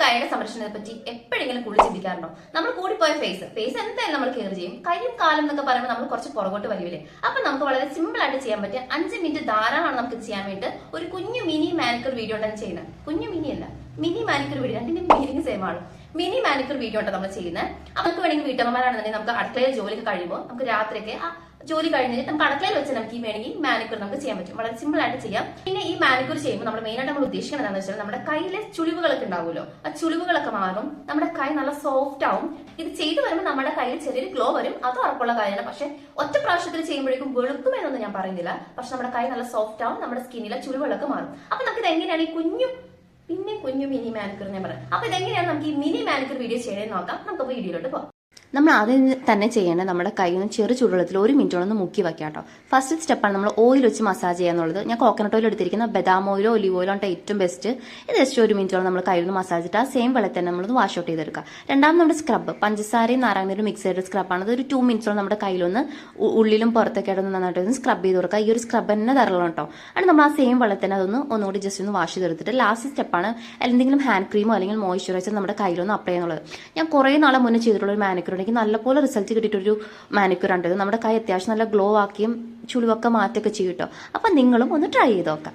കൈയുടെ സംരക്ഷണത്തെ പറ്റി എപ്പോഴെങ്കിലും കൂടുതൽ ചിന്തിക്കാറുണ്ടോ? നമ്മൾ കൂടിപ്പോയ ഫേസ് എന്തായാലും നമ്മൾ കെയർ ചെയ്യും. കൈയും കാലം എന്നൊക്കെ പറയുമ്പോൾ നമ്മൾ കുറച്ച് പുറകോട്ട് വരില്ലേ? അപ്പൊ നമുക്ക് വളരെ സിമ്പിൾ ആയിട്ട് ചെയ്യാൻ പറ്റിയ 5 മിനിറ്റ് ധാരാളമാണ് നമുക്ക് ചെയ്യാൻ വേണ്ടി ഒരു കുഞ്ഞു മിനി മാനിക്യൂർ വീഡിയോ ആണ് ചെയ്യുന്നത്. കുഞ്ഞു മിനി അല്ല, മിനി മാനിക്യൂർ വീഡിയോ, രണ്ടിന്റെ മീനിങ് സെയിം ആണ്. മിനി മാനിക്യൂർ വീഡിയോ ആണ് നമ്മൾ ചെയ്യുന്നത്. നമുക്ക് വേണമെങ്കിൽ വീട്ടമ്മമാരാണെന്നുണ്ടെങ്കിൽ നമുക്ക് അടുക്കളയിൽ ജോലിയൊക്കെ കഴിയുമ്പോൾ നമുക്ക് രാത്രിയൊക്കെ ജോലി കഴിഞ്ഞിട്ട് നമുക്ക് അടുക്കളയിൽ വെച്ച് നമുക്ക് ഈ വേണമെങ്കിൽ മാനിക്യൂർ നമുക്ക് ചെയ്യാൻ പറ്റും. വളരെ സിമ്പിൾ ആയിട്ട് ചെയ്യാം. പിന്നെ ഈ മാനിക്യൂർ ചെയ്യുമ്പോൾ നമ്മൾ മെയിൻ ആയിട്ട് നമ്മൾ ഉദ്ദേശിക്കുന്നത് എന്താണെന്ന് വെച്ചാൽ നമ്മുടെ കയ്യിലെ ചുളിവുകളൊക്കെ ഉണ്ടാവുമല്ലോ, ആ ചുളിവുകളൊക്കെ മാറും, നമ്മുടെ കൈ നല്ല സോഫ്റ്റ് ആവും. ഇത് ചെയ്തു വരുമ്പോൾ നമ്മുടെ കയ്യിൽ ചെറിയൊരു ഗ്ലോ വരും. അത് ഉറപ്പുള്ള കാര്യമാണ്. പക്ഷെ ഒറ്റ പ്രാവശ്യത്തിൽ ചെയ്യുമ്പോഴേക്കും വെളുക്കുമെന്നൊന്നും ഞാൻ പറയുന്നില്ല. പക്ഷെ നമ്മുടെ കൈ നല്ല സോഫ്റ്റ് ആവും, നമ്മുടെ സ്കിന്നിലെ ചുളിവുകളൊക്കെ മാറും. അപ്പൊ നമുക്ക് ഇത് എങ്ങനെയാണ് ഈ കുഞ്ഞു മിനി മാനിക്യൂർ ഞാൻ പറയാം. അപ്പൊ ഇതെങ്ങനെയാണ് നമുക്ക് ഈ മിനി മാനിക്യൂർ വീഡിയോ ചെയ്യണമെന്ന് നോക്കാം. നമുക്ക് വീഡിയോയിലോട്ട് പോകാം. നമ്മൾ ആദ്യം തന്നെ ചെയ്യേണ്ടത് നമ്മുടെ കൈയിൽ നിന്ന് ചെറു ചൂടുവെള്ളത്തിൽ 1 മിനിറ്റോളം മുക്കി വെക്കാം കേട്ടോ. ഫസ്റ്റ് സ്റ്റെപ്പാണ് നമ്മൾ ഓയിൽ വെച്ച് മസാജ് ചെയ്യാന്നുള്ളത്. ഞാൻ കോക്കനട്ട് ഓയിൽ എടുത്തിരിക്കുന്ന ബദാം ഓയിലോ ഒലിവ് ഓയിലോ ആണ് ഏറ്റവും ബെസ്റ്റ്. ഇത് ജസ്റ്റ് 1 മിനിറ്റോളം നമ്മൾ കയ്യിൽ നിന്ന് മസാജ് ചെയ്തിട്ട് ആ സെയിം വെള്ളത്തിൽ തന്നെ നമ്മളൊന്ന് വാഷ് ഔട്ട് ചെയ്തെടുക്കുക. രണ്ടാമത് നമ്മുടെ സ്ക്രബ്, പഞ്ചസാരയും നാരങ്ങയും മിക്സ് ചെയ്ത സ്ക്രബാണ്. അത് ഒരു 2 മിനിറ്റ്സോളം നമ്മുടെ കയ്യിലൊന്ന് ഉള്ളിലും പുറത്തൊക്കെ ആയിട്ട് നന്നായിട്ട് സ്ക്രബ് ചെയ്ത് കൊടുക്കുക. ഈ ഒരു സ്ക്രബ് തന്നെ തരണം കേട്ടോ. അത് നമ്മൾ ആ സെയിം വെള്ളത്തിൽ തന്നെ ഒന്നുകൂടി ജസ്റ്റ് ഒന്ന് വാഷ് ചെയ്തെടുത്തിട്ട് ലാസ്റ്റ് സ്റ്റെപ്പാണ് എന്തെങ്കിലും ഹാൻഡ് ക്രീമോ അല്ലെങ്കിൽ മോയ്സ്ചറൈസർ നമ്മുടെ കയ്യിലൊന്ന് അപ്ലൈ ചെയ്യുന്നുള്ളത്. ഞാൻ കുറേ നാളെ മുന്നേ ചെയ്തിട്ടുള്ള ഒരു മാനിക്യൂർ എനിക്ക് നല്ലപോലെ റിസൾട്ട് കിട്ടിയിട്ടൊരു മാനിക്യൂർ ആണ്. നമ്മുടെ കൈ അത്യാവശ്യം നല്ല ഗ്ലോ ആക്കിയും ചുളിവൊക്കെ മാറ്റൊക്കെ ചെയ്യും കേട്ടോ. അപ്പം നിങ്ങളും ഒന്ന് ട്രൈ ചെയ്ത് നോക്കാം.